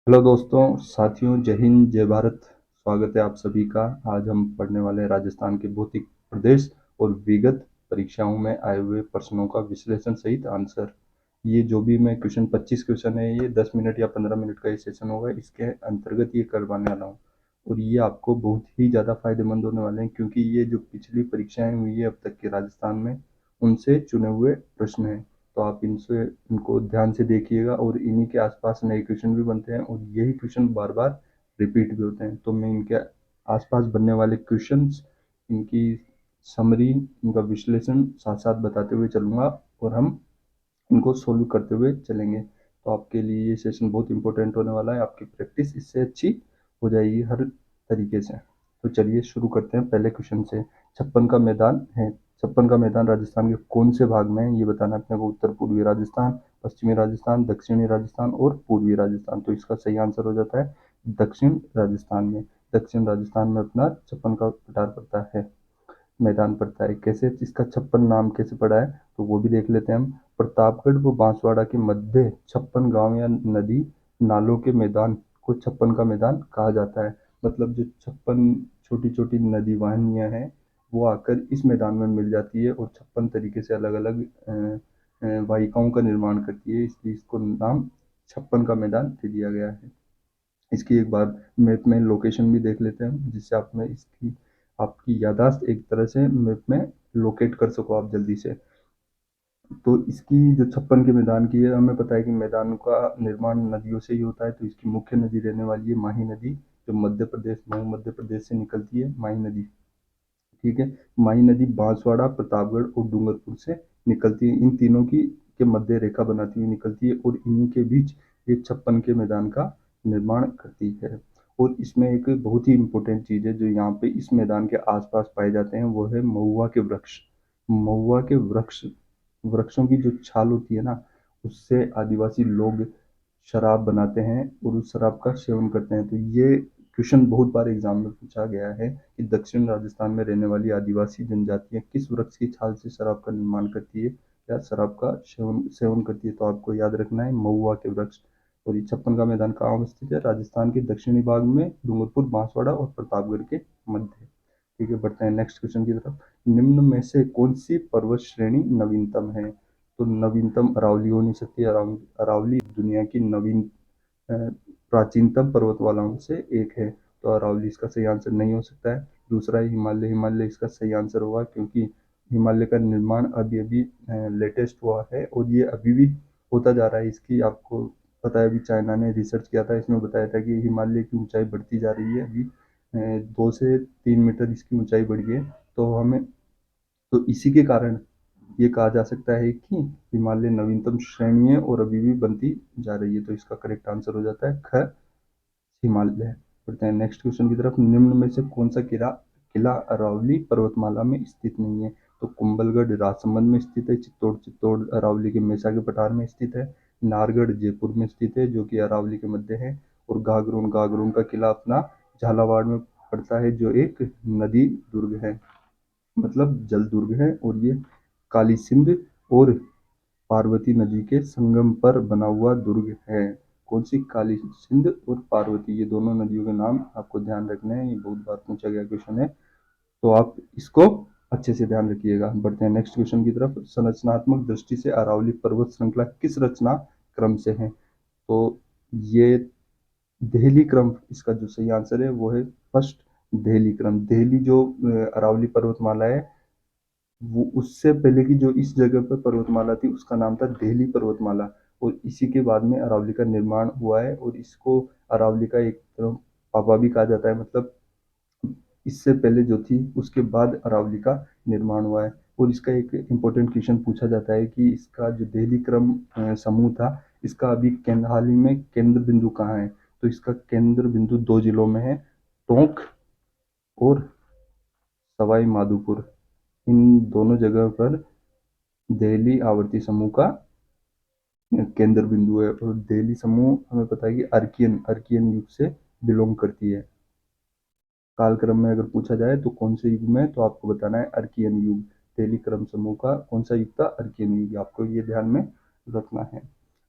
Hello दोस्तों, साथियों, जय हिंद, जय भारत। स्वागत है आप सभी का। आज हम पढ़ने वाले हैं राजस्थान के भौतिक प्रदेश और विगत परीक्षाओं में आए हुए प्रश्नों का विश्लेषण सहित आंसर। ये जो भी मैं क्वेश्चन 25 क्वेश्चन है, ये 10 मिनट या 15 मिनट का ये सेशन होगा, इसके अंतर्गत ये करवाने वाला हूँ। और ये आपको बहुत ही ज़्यादा फायदेमंद होने वाले हैं, क्योंकि ये जो पिछली परीक्षाएं हुई है अब तक के राजस्थान में, उनसे चुने हुए प्रश्न हैं। तो आप इनसे इनको ध्यान से देखिएगा, और इन्हीं के आसपास नए क्वेश्चन भी बनते हैं और यही क्वेश्चन बार बार रिपीट भी होते हैं। तो मैं इनके आसपास बनने वाले क्वेश्चंस, इनकी समरी, इनका विश्लेषण साथ साथ बताते हुए चलूँगा, और हम इनको सोल्व करते हुए चलेंगे। तो आपके लिए ये सेशन बहुत इंपॉर्टेंट होने वाला है। आपकी प्रैक्टिस इससे अच्छी हो जाएगी हर तरीके से। तो चलिए शुरू करते हैं पहले क्वेश्चन से। छप्पन का मैदान है। छप्पन का मैदान राजस्थान के कौन से भाग में है, ये बताना है अपने को। उत्तर पूर्वी राजस्थान, पश्चिमी राजस्थान, दक्षिणी राजस्थान और पूर्वी राजस्थान। तो इसका सही आंसर हो जाता है दक्षिण राजस्थान में। दक्षिण राजस्थान में अपना छप्पन का पठार पड़ता है, मैदान पड़ता है। कैसे इसका छप्पन नाम कैसे पड़ा है, तो वो भी देख लेते हैं हम। प्रतापगढ़ व बांसवाड़ा के मध्य छप्पन गांव या नदी नालों के मैदान को छप्पन का मैदान कहा जाता है। मतलब जो छप्पन छोटी छोटी नदी वाहिनियां हैं, वो आकर इस मैदान में मिल जाती है और छप्पन तरीके से अलग अलग वाहिकाओं का निर्माण करती है, इसलिए इसको नाम छप्पन का मैदान दे दिया गया है। इसकी एक बार मैप में लोकेशन भी देख लेते हैं, जिससे आप में इसकी आपकी याददाश्त एक तरह से मैप में लोकेट कर सको आप जल्दी से। तो इसकी जो छप्पन के मैदान की है, हमें पता है कि मैदान का निर्माण नदियों से ही होता है। तो इसकी मुख्य नदी रहने वाली है माही नदी, जो मध्य प्रदेश से निकलती है, माही नदी। ठीक है। माही नदी बांसवाड़ा, प्रतापगढ़ और डूंगरपुर से निकलती है। इन तीनों की के मध्य रेखा बनाती हुई निकलती है, और इन्हीं के बीच ये छप्पन के मैदान का निर्माण करती है। और इसमें एक बहुत ही इंपॉर्टेंट चीज है जो यहाँ पे इस मैदान के आसपास पाए जाते हैं, वो है महुआ के वृक्ष। महुआ के वृक्षों की जो छाल होती है ना, उससे आदिवासी लोग शराब बनाते हैं और उस शराब का सेवन करते हैं। तो ये क्वेश्चन बहुत बार एग्जाम में पूछा गया है कि दक्षिण राजस्थान में रहने वाली आदिवासी जनजातियां किस वृक्ष की छाल से शराब का निर्माण करती है या शराब का सेवन सेवन करती है। तो आपको याद रखना है महुआ के वृक्ष। और ये छप्पन का मैदान कहाँ स्थित है? राजस्थान के दक्षिणी भाग में, डूंगरपुर, बांसवाड़ा और प्रतापगढ़ के मध्य। ठीक है, बढ़ते हैं नेक्स्ट क्वेश्चन की तरफ। निम्न में से कौन सी पर्वत श्रेणी नवीनतम है? तो नवीनतम अरावली हो नहीं सकती। अरावली दुनिया की नवीन प्राचीनतम पर्वतमालाओं से एक है, तो अरावली इसका सही आंसर नहीं हो सकता है। दूसरा है हिमालय। हिमालय इसका सही आंसर होगा, क्योंकि हिमालय का निर्माण अभी अभी लेटेस्ट हुआ है और ये अभी भी होता जा रहा है। इसकी आपको पता है, अभी चाइना ने रिसर्च किया था, इसमें बताया था कि हिमालय की ऊंचाई बढ़ती जा रही है। अभी 2 से 3 मीटर इसकी ऊंचाई बढ़ी है। तो हमें तो इसी के कारण ये कहा जा सकता है कि हिमालय नवीनतम श्रेणी है और अभी भी बनती जा रही है। तो इसका करेक्ट आंसर हो जाता है ख, हिमालय। बढ़ते हैं नेक्स्ट क्वेश्चन की तरफ। निम्न में से कौन सा किला किला अरावली पर्वतमाला में स्थित नहीं है? तो कुंभलगढ़ राजसमंद में स्थित है। चित्तौड़ अरावली के मेसा के पठार में स्थित है। नाहरगढ़ जयपुर में स्थित है, जो कि अरावली के मध्य है। और गागरोन का किला अपना झालावाड़ में पड़ता है, जो एक नदी दुर्ग है, मतलब जल दुर्ग है। और ये काली सिंध और पार्वती नदी के संगम पर बना हुआ दुर्ग है। कौन सी? काली सिंध और पार्वती, ये दोनों नदियों के नाम आपको ध्यान रखने हैं। ये बहुत बार पूछा गया क्वेश्चन है, तो आप इसको अच्छे से ध्यान रखिएगा। बढ़ते हैं नेक्स्ट क्वेश्चन की तरफ। संरचनात्मक दृष्टि से अरावली पर्वत श्रृंखला किस रचना क्रम से है? तो ये देहली क्रम, इसका जो सही आंसर है वो है फर्स्ट, देहली क्रम। देहली जो अरावली पर्वतमाला है, वो उससे पहले की जो इस जगह पर पर्वतमाला थी, उसका नाम था देहली पर्वतमाला। और इसी के बाद में अरावली का निर्माण हुआ है, और इसको अरावली का एक तरह पापा भी कहा जाता है। मतलब इससे पहले जो थी, उसके बाद अरावली का निर्माण हुआ है। और इसका एक इम्पोर्टेंट क्वेश्चन पूछा जाता है कि इसका जो देहली क्रम समूह था, इसका अभी हाल ही में केंद्र बिंदु कहाँ है? तो इसका केंद्र बिंदु 2 जिलों में है, टोंक और सवाई माधोपुर। इन दोनों जगह पर देहली आवर्ती समूह का केंद्र बिंदु है। और देहली समूह हमें पता है कि अर्कियन युग से बिलोंग करती है। कालक्रम में अगर पूछा जाए तो कौन से युग में, तो आपको बताना है अर्कियन युग। देहली क्रम समूह का कौन सा युग था? अर्कियन युग। आपको ये ध्यान में रखना है।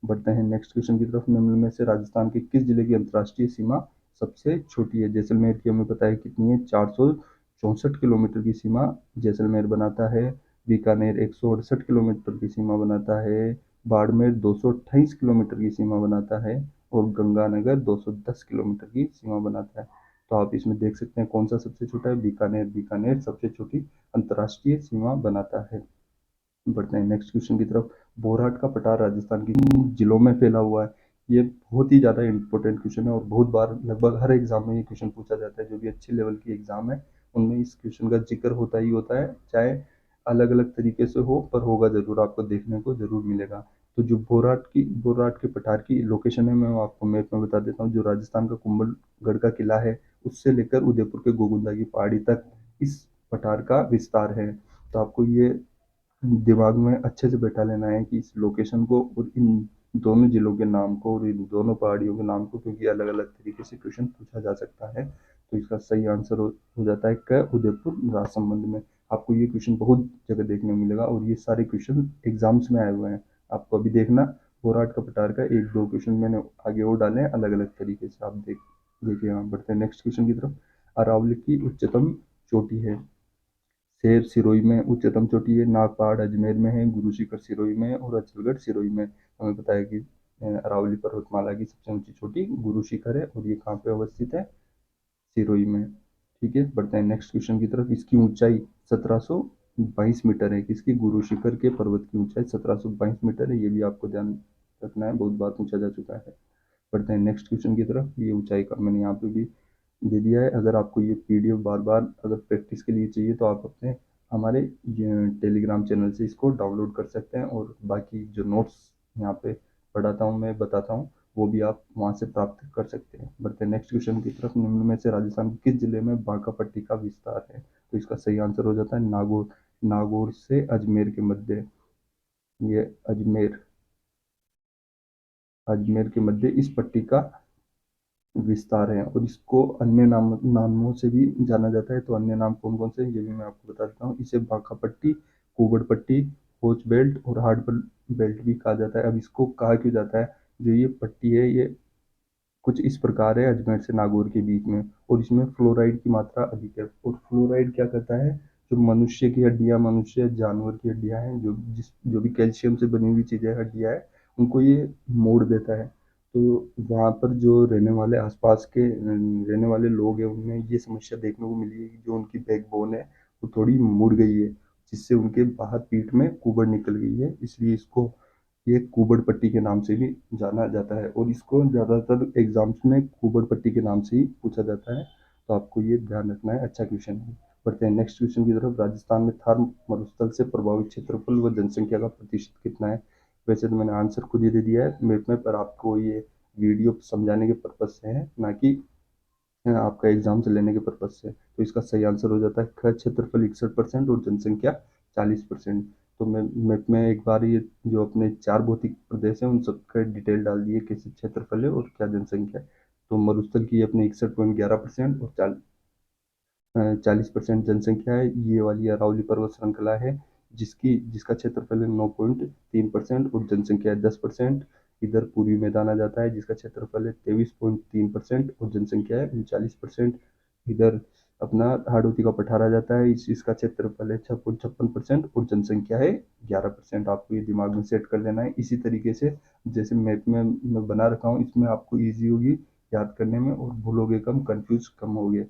बढ़ते हैं नेक्स्ट क्वेश्चन की तरफ। निम्न में से राजस्थान के किस जिले की अंतर्राष्ट्रीय सीमा सबसे छोटी है? जैसलमेर की हमें पता है कितनी है, 464 किलोमीटर की सीमा जैसलमेर बनाता है। बीकानेर 168 किलोमीटर की सीमा बनाता है। बाड़मेर 228 किलोमीटर की सीमा बनाता है। और गंगानगर 210 किलोमीटर की सीमा बनाता है। तो आप इसमें देख सकते हैं कौन सा सबसे छोटा है, बीकानेर। बीकानेर सबसे छोटी अंतर्राष्ट्रीय सीमा बनाता है। बढ़ते हैं नेक्स्ट क्वेश्चन की तरफ। बोरहाट का पठार राजस्थान की जिलों में फैला हुआ है? ये बहुत ही ज़्यादा इंपॉर्टेंट क्वेश्चन है और बहुत बार लगभग हर एग्जाम में ये क्वेश्चन पूछा जाता है। जो भी अच्छे लेवल की एग्जाम है उनमें इस क्वेश्चन का जिक्र होता ही होता है, चाहे अलग अलग तरीके से हो पर होगा जरूर, आपको देखने को जरूर मिलेगा। तो जो बोरहाट के पठार की लोकेशन है मैं वो आपको मैप में बता देता हूँ। जो राजस्थान का कुंभलगढ़ का किला है उससे लेकर उदयपुर के गोगुंदा की पहाड़ी तक इस पठार का विस्तार है। तो आपको ये दिमाग में अच्छे से बैठा लेना है कि इस लोकेशन को और इन दोनों जिलों के नाम को और इन दोनों पहाड़ियों के नाम को, क्योंकि अलग अलग तरीके से क्वेश्चन पूछा जा सकता है। तो इसका सही आंसर हो जाता है क, उदयपुर राजसमंद में। आपको ये क्वेश्चन बहुत जगह देखने को मिलेगा और ये सारे क्वेश्चन एग्जाम्स में आए हुए हैं। आपको अभी देखना, बोराट का पठार का एक दो क्वेश्चन मैंने आगे और डाले हैं अलग अलग तरीके से, आप देखिए। यहाँ बढ़ते हैं नेक्स्ट क्वेश्चन की तरफ। अरावली की उच्चतम चोटी है? शेर सिरोही में उच्चतम चोटी है, नागपाड़ अजमेर में है, गुरु शिखर सिरोही में है और अचलगढ़ सिरोही में। हमें पता है कि अरावली पर्वतमाला की सबसे ऊंची चोटी गुरु शिखर है और ये कहाँ पे अवस्थित है, सिरोही में। ठीक है, बढ़ते हैं नेक्स्ट क्वेश्चन की तरफ। इसकी ऊंचाई 1722 मीटर है। किसकी? गुरु शिखर के पर्वत की ऊंचाई 1722 मीटर है। ये भी आपको ध्यान रखना है, बहुत बार पूछा जा चुका है। बढ़ते हैं नेक्स्ट क्वेश्चन की तरफ। ये ऊंचाई का मैंने यहाँ पे भी दे दिया है। अगर आपको ये पीडीएफ बार बार अगर प्रैक्टिस के लिए चाहिए तो आप अपने हमारे टेलीग्राम चैनल से इसको डाउनलोड कर सकते हैं और बाकी जो नोट्स यहाँ पे पढ़ाता हूँ मैं बताता हूँ वो भी आप वहाँ से प्राप्त कर सकते हैं। बढ़ते हैं नेक्स्ट क्वेश्चन की तरफ। निम्न में से राजस्थान के किस जिले में बांका पट्टी का विस्तार है? तो इसका सही आंसर हो जाता है नागौर। नागौर से अजमेर के मध्य ये अजमेर अजमेर के मध्य इस पट्टी का विस्तार है और इसको अन्य नामों से भी जाना जाता है। तो अन्य नाम कौन कौन से हैं ये भी मैं आपको बता देता हूँ। इसे बांका पट्टी, कुबड़ पट्टी, कोच बेल्ट और हार्ड बेल्ट भी कहा जाता है। अब इसको कहा क्यों जाता है? जो ये पट्टी है ये कुछ इस प्रकार है अजमेर से नागौर के बीच में, और इसमें फ्लोराइड की मात्रा अधिक है। और फ्लोराइड क्या करता है, जो मनुष्य की हड्डियां, मनुष्य जानवर की हड्डियां हैं, जो भी कैल्शियम से बनी हुई चीजें हड्डियां हैं, उनको ये मोड़ देता है। तो वहाँ पर जो रहने वाले आसपास के रहने वाले लोग हैं उनमें ये समस्या देखने को मिली है कि जो उनकी बैकबोन है वो थोड़ी मुड़ गई है, जिससे उनके बाहर पीठ में कुबड़ निकल गई है। इसलिए इसको ये कुबड़ पट्टी के नाम से भी जाना जाता है और इसको ज़्यादातर एग्जाम्स में कुबड़ पट्टी के नाम से ही पूछा जाता है। तो आपको ये ध्यान रखना है, अच्छा क्वेश्चन है। बढ़ते हैं नेक्स्ट क्वेश्चन की तरफ। राजस्थान में थार मरुस्थल से प्रभावित क्षेत्रफल व जनसंख्या का प्रतिशत कितना है? वैसे तो मैंने आंसर खुद ही दे दिया है मैप में, पर आपको ये वीडियो समझाने के पर्पज से है, ना कि आपका एग्जाम से लेने के पर्पज से। तो इसका सही आंसर हो जाता है ख, क्षेत्रफल 61% और जनसंख्या 40%। तो मैं मैप में एक बार ये जो अपने चार भौतिक प्रदेश हैं उन सबका डिटेल डाल दिए, कैसे क्षेत्रफल है और क्या जनसंख्या है। तो मरुस्थल की अपने 61.11% और 40% जनसंख्या है। ये वाली अरावली पर्वत श्रृंखला है जिसका क्षेत्रफल है 9.3% और जनसंख्या है 10%। इधर पूर्वी मैदान आ जाता है जिसका क्षेत्रफल है 23.3% और जनसंख्या है 39%। इधर अपना हाड़ौती का पठार आ जाता है, इसका क्षेत्रफल है 6.56% और जनसंख्या है 11%। आपको ये दिमाग में सेट कर लेना है इसी तरीके से जैसे मैप में मैं बना रखा हूँ, इसमें आपको ईजी होगी याद करने में और भूलोगे कम, कंफ्यूज कम होगे।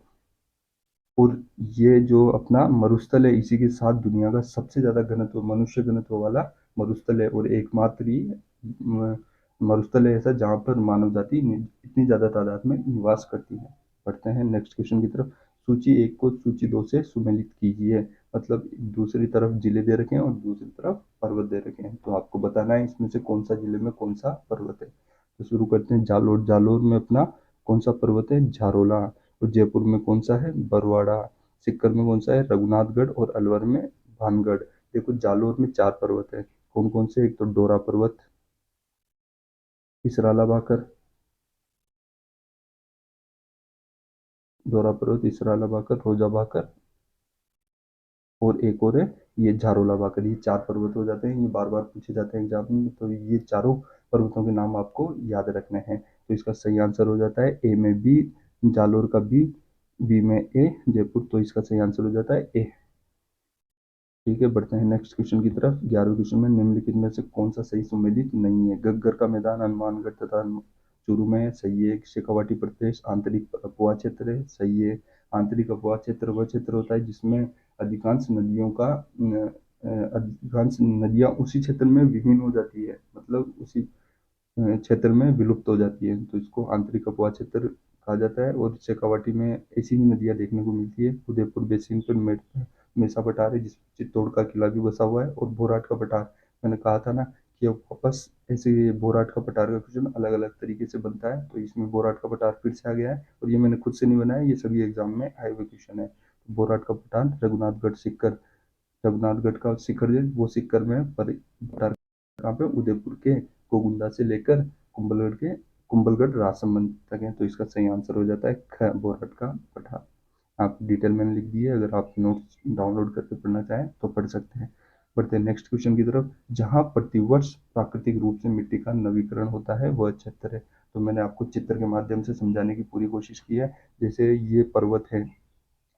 और ये जो अपना मरुस्थल है इसी के साथ दुनिया का सबसे ज्यादा घनत्व, मनुष्य घनत्व वाला मरुस्थल है और एकमात्र ही मरुस्थल है ऐसा जहाँ पर मानव जाति इतनी ज्यादा तादाद में निवास करती है। बढ़ते हैं नेक्स्ट क्वेश्चन की तरफ। सूची एक को सूची दो से सुमेलित कीजिए। मतलब दूसरी तरफ जिले दे रखे हैं और दूसरी तरफ पर्वत दे रखे हैं, तो आपको बताना है इसमें से कौन सा जिले में कौन सा पर्वत है। तो शुरू करते हैं जालोर। जालोर में अपना कौन सा पर्वत है? झारोला। और जयपुर में कौन सा है? बरवाड़ा। सीकर में कौन सा है? रघुनाथगढ़। और अलवर में भानगढ़। देखो जालोर में चार पर्वत है, कौन कौन से? एक तो डोरा पर्वत, इसराला भाकर, डोरा पर्वत, इसराला भाकर, रोजा भाकर और एक और है ये झारोला भाकर। ये चार पर्वत हो जाते हैं, ये बार बार पूछे जाते हैं एग्जाम में। तो ये चारों पर्वतों के नाम आपको याद रखने हैं। तो इसका सही आंसर हो जाता है ए में बी, जालोर का बी में ए, जयपुर। तो इसका सही आंसर हो जाता है ए। ठीक है, बढ़ते हैं नेक्स्ट क्वेश्चन की तरफ। 11वें क्वेश्चन में निम्नलिखित में से कौन सा सही सुमेलित नहीं है? गग्गर का मैदान हनुमानगढ़ तथा चूरू में है, सही है। शेखावाटी प्रदेश आंतरिक अफवाह क्षेत्र है, सही है। आंतरिक अफवाह क्षेत्र वह क्षेत्र होता है जिसमें अधिकांश नदियों का अधिकांश नदियां उसी क्षेत्र में विलीन हो जाती है, मतलब उसी क्षेत्र में विलुप्त हो जाती है, तो इसको आंतरिक अपवाह क्षेत्र कहा जाता है। और शेखावाटी में ऐसी ही नदियां देखने को मिलती है। उदयपुर बेसिन पर मेसा पठार है, जिस चित्तौड़ का किला भी बसा हुआ है। और बोराट का पठार, मैंने कहा था ना कि अब वापस ऐसे बोराट का पठार का क्वेश्चन अलग अलग तरीके से बनता है, तो इसमें बोराट का पठार फिर से आ गया है। और ये मैंने खुद से नहीं बनाया, ये सभी एग्जाम में आए हुए क्वेश्चन है। तो बोराट का पठार रघुनाथगढ़ सीकर, रघुनाथगढ़ का शिखर है वो सीकर में पठार कहाँ पे? उदयपुर के गोगुंदा से लेकर कुंभलगढ़ राजसमंद तक है। तो इसका सही आंसर हो जाता है ख, बोरहट का पठार। आप डिटेल मैंने लिख दी है, अगर आप नोट्स डाउनलोड करके पढ़ना चाहें तो पढ़ सकते हैं। बढ़ते हैं नेक्स्ट क्वेश्चन की तरफ। जहाँ प्रतिवर्ष प्राकृतिक रूप से मिट्टी का नवीकरण होता है वह क्षेत्र है। तो मैंने आपको चित्र के माध्यम से समझाने की पूरी कोशिश की है। जैसे ये पर्वत है,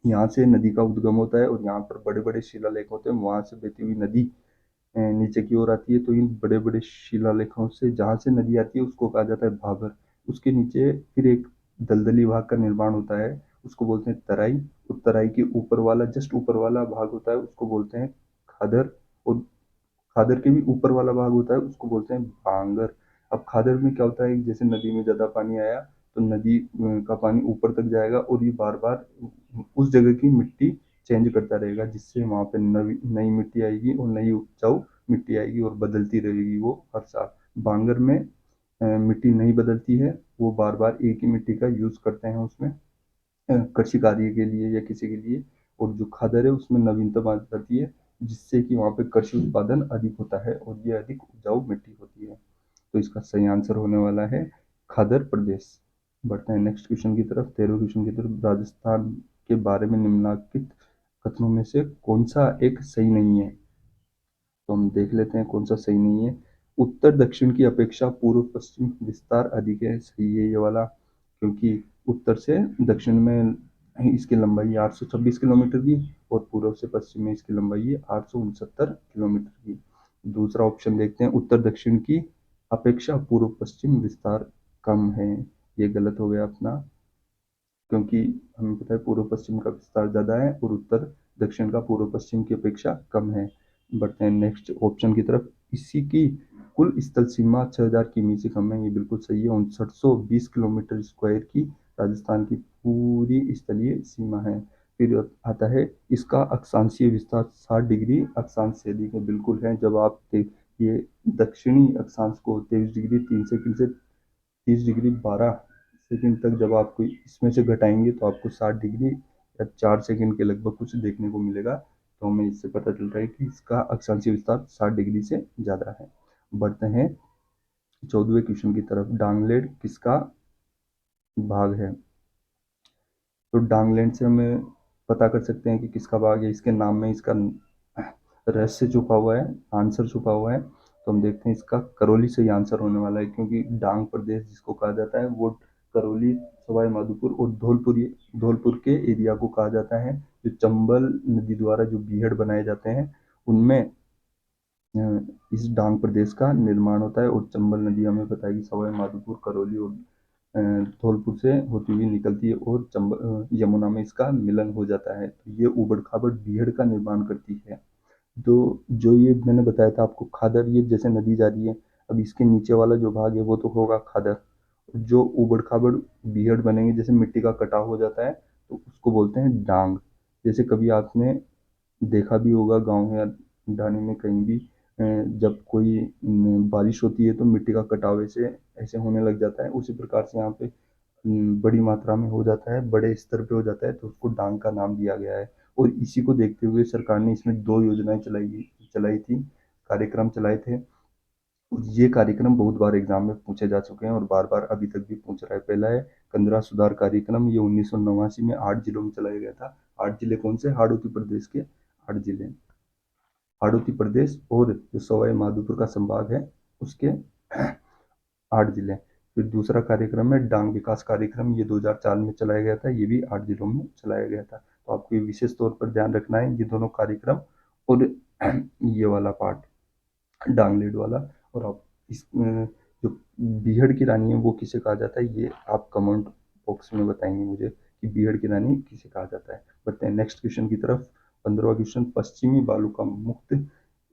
यहाँ से नदी का उद्गम होता है और यहाँ पर बड़े बड़े शिलालेख होते हैं, वहां से बहती हुई नदी नीचे की ओर आती है। तो इन बड़े बड़े शिलालेखों से जहाँ से नदी आती है उसको कहा जाता है भाबर। उसके नीचे फिर एक दलदली भाग का निर्माण होता है, उसको बोलते हैं तराई। और तराई के ऊपर वाला, जस्ट ऊपर वाला भाग होता है, उसको बोलते हैं खादर। और खादर के भी ऊपर वाला भाग होता है, उसको बोलते हैं भांगर। अब खादर में क्या होता है, जैसे नदी में ज्यादा पानी आया तो नदी का पानी ऊपर तक जाएगा और ये बार बार उस जगह की मिट्टी चेंज करता रहेगा, जिससे वहां पे नई मिट्टी आएगी और नई उपजाऊ मिट्टी आएगी और बदलती रहेगी वो हर साल। बांगर में मिट्टी नहीं बदलती है, वो बार बार एक ही मिट्टी का यूज करते हैं उसमें कृषि कार्य के लिए या किसी के लिए। और जो खादर है उसमें नवीनतम आ जाती है, जिससे कि वहाँ पे कृषि उत्पादन अधिक होता है और ये अधिक उपजाऊ मिट्टी होती है। तो इसका सही आंसर होने वाला है खादर प्रदेश। बढ़ते हैं नेक्स्ट क्वेश्चन की तरफ। 13वें क्वेश्चन की तरफ। राजस्थान के बारे में निम्नलिखित कथनों में से कौन सा एक सही नहीं है? तो हम देख लेते हैं कौन सा सही नहीं है। उत्तर दक्षिण की अपेक्षा पूर्व पश्चिम विस्तार अधिक है, सही है ये वाला, क्योंकि उत्तर से दक्षिण में इसकी लंबाई 826 किलोमीटर की और पूर्व से पश्चिम में इसकी लंबाई है 869 किलोमीटर की। दूसरा ऑप्शन देखते हैं, उत्तर दक्षिण की अपेक्षा पूर्व पश्चिम विस्तार कम है। ये गलत हो गया अपना, क्योंकि हमें पता है पूर्व पश्चिम का विस्तार ज्यादा है और उत्तर दक्षिण का पूर्व पश्चिम की अपेक्षा कम है। बढ़ते हैं नेक्स्ट ऑप्शन की तरफ। इसी की कुल स्थल सीमा 6000 किमी से कम है, ये बिल्कुल सही है। 5920 किलोमीटर स्क्वायर की राजस्थान की पूरी स्थलीय सीमा है। फिर आता है इसका अक्षांशीय विस्तार 60 डिग्री अक्षांश से अधिक है, बिल्कुल है। जब आप ये दक्षिणी अक्षांश को 23 डिग्री 3 सेकंड से 30 डिग्री 12 सेकंड तक जब आपको इसमें से घटाएंगे तो आपको 60 डिग्री या 4 सेकंड के लगभग कुछ देखने को मिलेगा। तो हमें इससे पता चलता है कि इसका अक्षांशीय विस्तार 60 डिग्री से ज़्यादा है। बढ़ते हैं 14वें क्वेश्चन की तरफ। डांगलेड किसका भाग है? तो डांगलैंड से हमें पता कर सकते हैं कि किसका भाग है, इसके नाम में इसका रहस्य छुपा हुआ है, आंसर छुपा हुआ है। तो हम देखते हैं इसका करौली से ही आंसर होने वाला है, क्योंकि डांग प्रदेश जिसको कहा जाता है वो करौली, सवाई माधोपुर और धौलपुर के एरिया को कहा जाता है। जो चंबल नदी द्वारा जो बीहड़ बनाए जाते हैं उनमें इस डांग प्रदेश का निर्माण होता है। और चंबल नदी हमें पता है कि सवाई माधोपुर, करौली और धौलपुर से होती हुई निकलती है और यमुना में इसका मिलन हो जाता है। तो ये उबड़ खाबड़ बीहड़ का निर्माण करती है। तो जो ये मैंने बताया था आपको खादर, ये जैसे नदी जा रही है, अब इसके नीचे वाला जो भाग है वो तो होगा खादर। जो उबड़ खाबड़ बीहड़ बनेंगे, जैसे मिट्टी का कटाव हो जाता है, तो उसको बोलते हैं डांग। जैसे कभी आपने देखा भी होगा गांव या ढाणी में कहीं भी जब कोई बारिश होती है तो मिट्टी का कटाव ऐसे ऐसे होने लग जाता है, उसी प्रकार से यहाँ पे बड़ी मात्रा में हो जाता है, बड़े स्तर पे हो जाता है, तो उसको डांग का नाम दिया गया है। और इसी को देखते हुए सरकार ने इसमें दो योजनाएं चलाई थी, कार्यक्रम चलाए थे। और ये कार्यक्रम बहुत बार एग्जाम में पूछे जा चुके हैं और बार बार अभी तक भी पूछ रहा है। पहला है कंदरा सुधार कार्यक्रम, ये 1989 में 8 जिलों में चलाया गया था। 8 जिले कौन से? हाड़ौती प्रदेश के 8 जिले, हाड़ौती प्रदेश और जो सवाई माधोपुर का संभाग है उसके 8 जिले। फिर दूसरा कार्यक्रम है डांग विकास कार्यक्रम, ये 2004 में चलाया गया था, ये भी 8 जिलों में चलाया गया था। तो आपको ये विशेष तौर पर ध्यान रखना है, ये दोनों कार्यक्रम और ये वाला पार्ट डांग लीड वाला। और आप इस जो बीहड़ की रानी है वो किसे कहा जाता है, ये आप कमेंट बॉक्स में बताएंगे मुझे कि बीहड़ की रानी किसे कहा जाता है। बढ़ते हैं नेक्स्ट क्वेश्चन की तरफ। 15वां क्वेश्चन, पश्चिमी बालू का मुक्त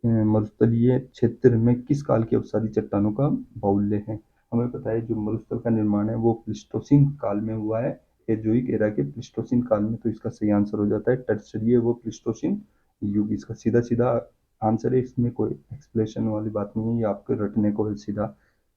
मरुस्थलीय क्षेत्र में किस काल की अवसादी चट्टानों का बाहुल्य है। हमें पता है जो मरुस्थल का निर्माण है वो प्लीस्टोसीन काल में हुआ है, एजोइक एरा के प्लीस्टोसीन काल में। तो इसका सही आंसर हो जाता है टर्सरीय वो प्लीस्टोसीन युग। इसका सीधा सीधा आंसर है, इसमें कोई एक्सप्लेनेशन वाली बात नहीं है, ये आपके रटने को है सीधा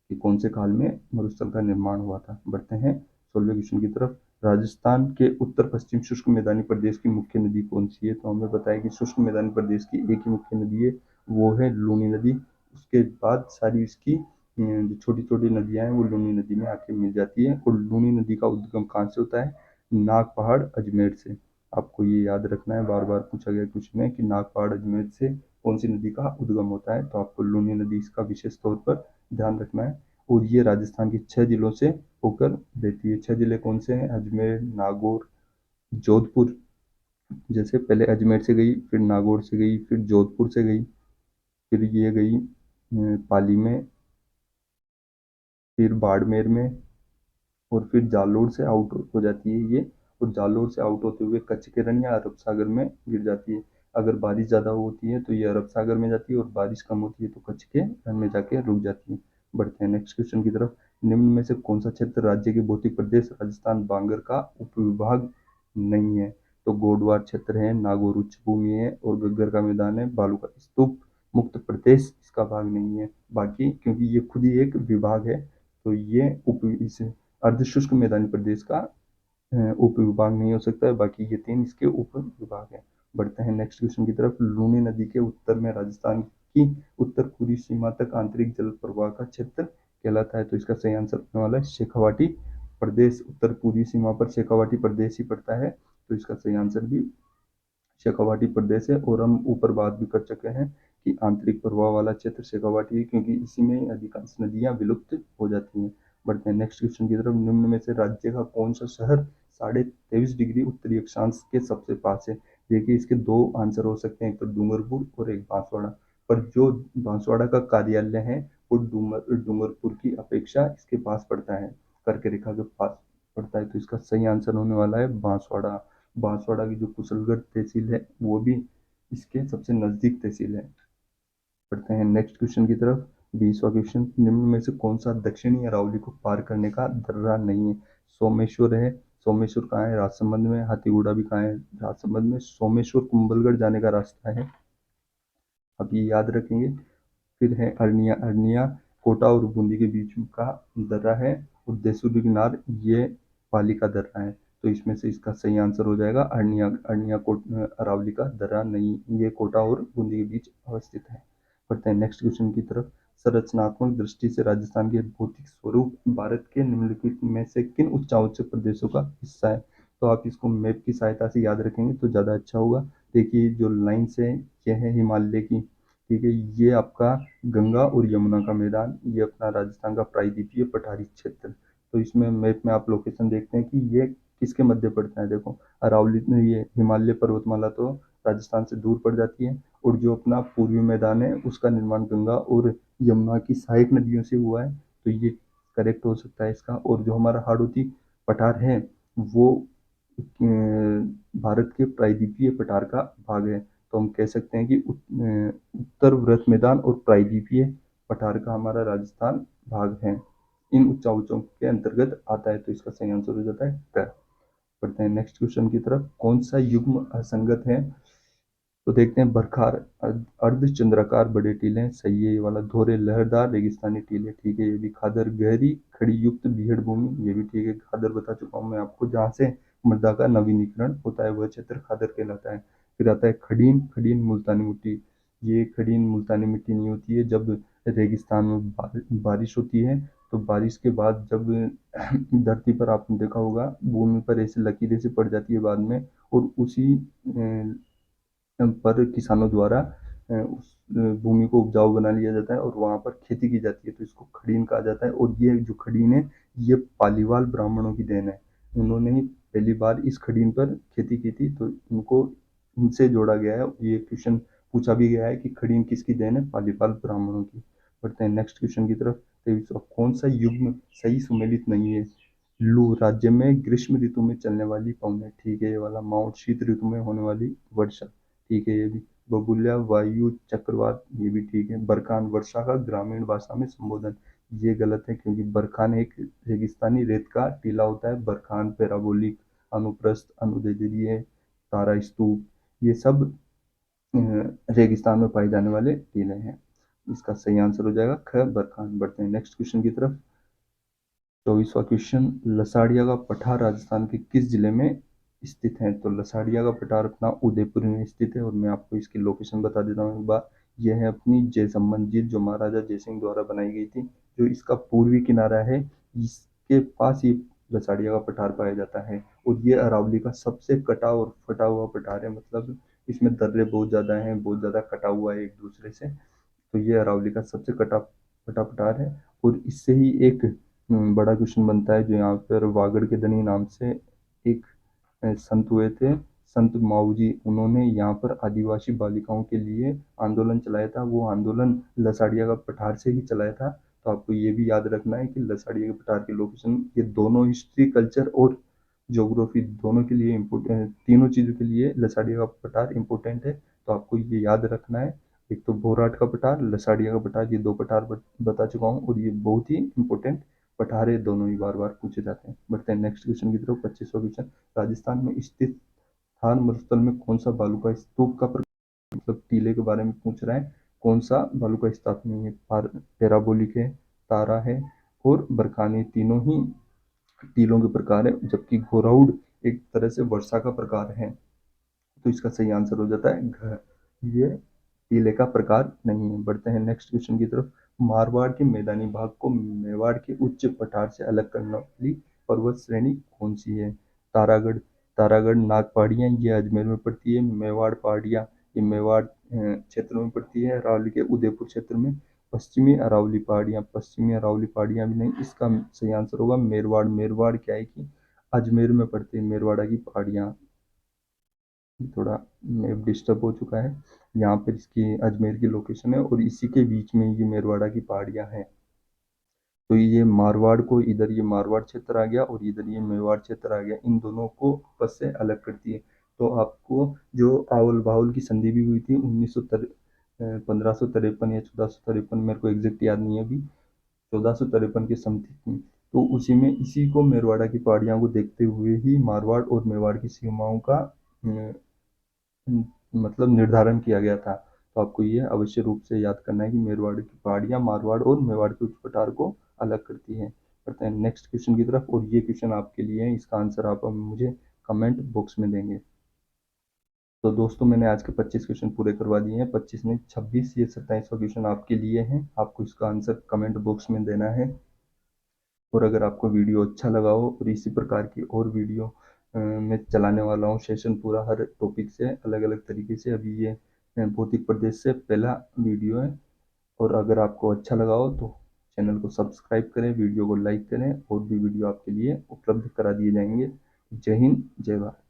कि कौन से काल में मरुस्थल का निर्माण हुआ था। बढ़ते हैं 16वें क्वेश्चन की तरफ। राजस्थान के उत्तर पश्चिम शुष्क मैदानी प्रदेश की मुख्य नदी कौन सी है। तो हमें बताया कि शुष्क मैदानी प्रदेश की एक ही मुख्य नदी है, वो है लूनी नदी। उसके बाद सारी इसकी जो छोटी छोटी नदियां हैं वो लूनी नदी में आके मिल जाती है। और लूनी नदी का उद्गम कहाँ से होता है, नाग पहाड़ अजमेर से। आपको ये याद रखना है, बार बार पूछा गया क्वेश्चन है कि नाग पहाड़ अजमेर से कौन सी नदी का उद्गम होता है, तो आपको लूनी नदी इसका विशेष तौर पर ध्यान रखना है। और ये राजस्थान के 6 जिलों से होकर बहती है। 6 जिले कौन से हैं, अजमेर, नागौर, जोधपुर। जैसे पहले अजमेर से गई, फिर नागौर से गई, फिर जोधपुर से गई, फिर ये गई पाली में, फिर बाड़मेर में, और फिर जालोर से आउट हो जाती है ये। और जालोर से आउट होते हुए कच्छ के रण या अरब सागर में गिर जाती है। अगर बारिश ज़्यादा होती है तो ये अरब सागर में जाती है, और बारिश कम होती है तो कच्छ के रण में जाके रुक जाती है। बढ़ते हैं नेक्स्ट क्वेश्चन की तरफ। निम्न में से कौन सा क्षेत्र राज्य के भौतिक प्रदेश राजस्थान बांगर का उपविभाग नहीं है। तो गोडवार क्षेत्र है, नागौर उच्च भूमि है, और गग्गर का मैदान है, बालू का स्तूप मुक्त प्रदेश इसका भाग नहीं है। बाकी क्योंकि ये खुद ही एक विभाग है, तो ये उप इस अर्धशुष्क मैदानी प्रदेश का उप विभाग नहीं हो सकता है। बाकी ये 3 इसके उप विभाग हैं। बढ़ते हैं नेक्स्ट क्वेश्चन की तरफ। लूनी नदी के उत्तर में राजस्थान की उत्तर पूर्वी सीमा तक आंतरिक जल प्रवाह का क्षेत्र कहलाता है। तो इसका सही आंसर होने वाला है शेखावाटी प्रदेश। उत्तर पूर्वी सीमा पर शेखावाटी प्रदेश ही पड़ता है, तो इसका सही आंसर भी शेखावाटी प्रदेश है। और हम ऊपर बात भी कर चुके हैं कि आंतरिक प्रवाह वाला क्षेत्र शेखावाटी है, क्योंकि इसी में अधिकांश नदियां विलुप्त हो जाती हैं। बढ़ते हैं नेक्स्ट क्वेश्चन की तरफ। निम्न में से राज्य का कौन सा शहर 23.5 डिग्री उत्तरी अक्षांश के सबसे पास है। देखिए इसके 2 आंसर हो सकते हैं, एक तो डूंगरपुर और एक बांसवाड़ा। पर जो बांसवाड़ा का कार्यालय है वो डूंगरपुर की अपेक्षा इसके पास पड़ता है, कर्क रेखा के पास पड़ता है। तो इसका सही आंसर होने वाला है बांसवाड़ा। बांसवाड़ा की जो कुशलगढ़ तहसील है वो भी इसके सबसे नजदीक तहसील है। बढ़ते हैं नेक्स्ट क्वेश्चन की तरफ। 20वां क्वेश्चन, निम्न में से कौन सा दक्षिणी अरावली को पार करने का दर्रा नहीं है। सोमेश्वर है, सोमेश्वर कहाँ है, राजसमंद में। हाथीगुड़ा भी कहाँ है, राजसमंद में। सोमेश्वर कुंभलगढ़ जाने का रास्ता है, आप ये याद रखेंगे। फिर है अरनिया, अरनिया कोटा और बूंदी के बीच का दर्रा है। और देसूरी किनार ये पाली का दर्रा है। तो इसमें से इसका सही आंसर हो जाएगा अरनिया। अरनिया अरावली का दर्रा नहीं, ये कोटा और बूंदी के बीच अवस्थित है। बढ़ते हैं नेक्स्ट क्वेश्चन की तरफ। संरचनात्मक दृष्टि से राजस्थान के भौतिक स्वरूप भारत के निम्नलिखित में से किन उच्च प्रदेशों का हिस्सा है। तो आप इसको मैप की सहायता से याद रखेंगे तो ज़्यादा अच्छा होगा। देखिए जो लाइन्स है ये है हिमालय की, ठीक है। ये आपका गंगा और यमुना का मैदान, ये अपना राजस्थान का प्रायद्वीपीय पठारी क्षेत्र। तो इसमें मैप में आप लोकेशन देखते हैं कि ये किसके मध्य पड़ता है। देखो अरावली में ये हिमालय पर्वतमाला तो राजस्थान से दूर पड़ जाती है, और जो अपना पूर्वी मैदान है उसका निर्माण गंगा और यमुना की सहायक नदियों से हुआ है, तो ये करेक्ट हो सकता है इसका। और जो हमारा हाड़ौती पठार है वो भारत के प्रायद्वीपीय पठार का भाग है। तो हम कह सकते हैं कि उत्तर व्रत मैदान और प्रायद्वीपीय पठार का हमारा राजस्थान भाग है, इन उच्चावचों के अंतर्गत आता है। तो इसका सही आंसर हो जाता है क। बढ़ते हैं नेक्स्ट क्वेश्चन की तरफ। कौन सा युग्म असंगत है। तो देखते हैं बरखार अर्धचंद्राकार बड़े टीले, सही है ये वाला। धोरे लहरदार रेगिस्तानी टीले, ठीक है ये भी। खादर गहरी खड़ी युक्त बीहड़ भूमि, ये भी ठीक है। खादर बता चुका हूँ मैं आपको, जहाँ से मृदा का नवीनीकरण होता है वह क्षेत्र खादर कहलाता है। फिर आता है खड़ीन, खड़ीन मुल्तानी मिट्टी। ये खड़ीन मुल्तानी मिट्टी नहीं होती है जब रेगिस्तान में बारिश होती है, तो बारिश के बाद जब धरती पर आपने देखा होगा भूमि पर ऐसे लकीरें से पड़ जाती है बाद में, और उसी पर किसानों द्वारा उस भूमि को उपजाऊ बना लिया जाता है और वहाँ पर खेती की जाती है, तो इसको खड़ीन कहा जाता है। और ये जो खड़ीन है ये पालीवाल ब्राह्मणों की देन है, उन्होंने ही पहली बार इस खड़ीन पर खेती की थी, तो उनको इनसे जोड़ा गया है। ये क्वेश्चन पूछा भी गया है कि खड़ीन किसकी देन है, पालीवाल ब्राह्मणों की। बढ़ते हैं नेक्स्ट क्वेश्चन की तरफ। 23वां, कौन सा युग्म सही सुमेलित नहीं है? लू, राज्य में ग्रीष्म ऋतु में चलने वाली पवनें, ठीक है ये वाला। माउंट, शीत ऋतु में होने वाली वर्षा, ठीक है ये भी। बबूल्या, वायु चक्रवात, ये भी ठीक है। बरखान, वर्षा का ग्रामीण भाषा में संबोधन, ये गलत है क्योंकि बरखान एक रेगिस्तानी रेत का टीला होता है। बरखान, पैराबोलिक, अनुप्रस्थ, अनुदैर्ध्य, तारा स्तूप, ये सब रेगिस्तान में पाए जाने वाले टीले हैं। इसका सही आंसर हो जाएगा ख, बरखान। बढ़ते हैं नेक्स्ट क्वेश्चन की तरफ। 24वां क्वेश्चन, लसाड़िया का पठार राजस्थान के किस जिले में स्थित है? तो लसाड़िया का पठार अपना उदयपुर में स्थित है, और मैं आपको इसकी लोकेशन बता देता हूँ एक बार। यह है अपनी जयसम्मत झील, जो महाराजा जयसिंह द्वारा बनाई गई थी। जो इसका पूर्वी किनारा है, इसके पास ही लसाड़िया का पठार पाया जाता है। और ये अरावली का सबसे कटा और फटा हुआ पठार है, मतलब इसमें दर्रे बहुत ज्यादा हैं, बहुत ज्यादा कटा हुआ है एक दूसरे से। तो ये अरावली का सबसे कटा फटा पठार है। और इससे ही एक बड़ा क्वेश्चन बनता है, जो यहाँ पर वागड़ के धनी नाम से एक संत हुए थे, संत माऊजी। उन्होंने यहाँ पर आदिवासी बालिकाओं के लिए आंदोलन चलाया था। वो आंदोलन लसाड़िया का पठार से ही चलाया था। तो आपको ये भी याद रखना है कि लसाड़िया के पठार की लोकेशन, ये दोनों हिस्ट्री, कल्चर और ज्योग्राफी दोनों के लिए इम्पोर्टेंट, तीनों चीज़ों के लिए लसाड़िया का पठार इम्पोर्टेंट है। तो आपको ये याद रखना है। एक तो भोराट का पठार, लसाड़िया का पठार, ये दो पठार बता चुका हूँ, और ये बहुत ही इंपॉर्टेंट पठार है, दोनों ही बार बार पूछे जाते हैं। बढ़ते हैं नेक्स्ट क्वेश्चन की तरफ। 25वां क्वेश्चन, राजस्थान में स्थित थार मरुस्थल में कौन सा बालू का स्तूप का मतलब टीले के बारे में पूछ रहा है। कौन सा बालू का स्तूप नहीं है? पैराबोलिक है, तारा है और बरखानी, तीनों ही टीलों के प्रकार है। जबकि घोराउड एक तरह से वर्षा का प्रकार है। तो इसका सही आंसर हो जाता है घ, ये टीले का प्रकार नहीं है। बढ़ते हैं नेक्स्ट क्वेश्चन की तरफ। मारवाड़ के मैदानी भाग को मेवाड़ के उच्च पठार से अलग करने वाली पर्वत श्रेणी कौन सी है? तारागढ़, तारागढ़ नाग पहाड़ियाँ, ये अजमेर में पड़ती है। मेवाड़ पहाड़ियाँ, ये मेवाड़ क्षेत्र में पड़ती है, अरावली के उदयपुर क्षेत्र में। पश्चिमी अरावली पहाड़ियाँ, पश्चिमी अरावली पहाड़ियाँ भी नहीं, इसका सही आंसर होगा मेरवाड़। मेरवाड़ क्या है कि अजमेर में पड़ती है मेरवाड़ा की पहाड़ियाँ। थोड़ा मैप डिस्टर्ब हो चुका है। यहाँ पर इसकी अजमेर की लोकेशन है, और इसी के बीच में ये मेरवाड़ा की पहाड़ियाँ हैं। तो ये मारवाड़ को, इधर ये मारवाड़ क्षेत्र आ गया और इधर ये मेवाड़ क्षेत्र आ गया, इन दोनों को आपस से अलग करती है। तो आपको जो आवल बाहुल की संधि भी हुई थी 1553 या 1453, मेरे को एग्जैक्ट याद नहीं है अभी, 1453 के समथिंग। तो उसी में इसी को मेरवाड़ा की पहाड़ियाँ को देखते हुए ही मारवाड़ और मेवाड़ की सीमाओं का मतलब निर्धारण किया गया था। तो आपको ये अवश्य रूप से याद करना है कि मेरवाड़ की पहाड़ियाँ मारवाड़ और मेवाड़ के उच्च पठार को अलग करती हैं। बढ़ते हैं नेक्स्ट क्वेश्चन की तरफ, और ये क्वेश्चन आपके लिए है, इसका आंसर आप मुझे कमेंट बॉक्स में देंगे। तो दोस्तों मैंने आज के 25 क्वेश्चन पूरे करवा दिए हैं, 25 नहीं 26, ये 27वां क्वेश्चन आपके लिए है। आपको इसका आंसर कमेंट बॉक्स में देना है। और अगर आपको वीडियो अच्छा लगा हो और इसी प्रकार की और वीडियो मैं चलाने वाला हूँ सेशन पूरा, हर टॉपिक से अलग अलग तरीके से। अभी ये भौतिक प्रदेश से पहला वीडियो है। और अगर आपको अच्छा लगा हो तो चैनल को सब्सक्राइब करें, वीडियो को लाइक करें, और भी वीडियो आपके लिए उपलब्ध करा दिए जाएंगे। जय हिंद, जय भारत।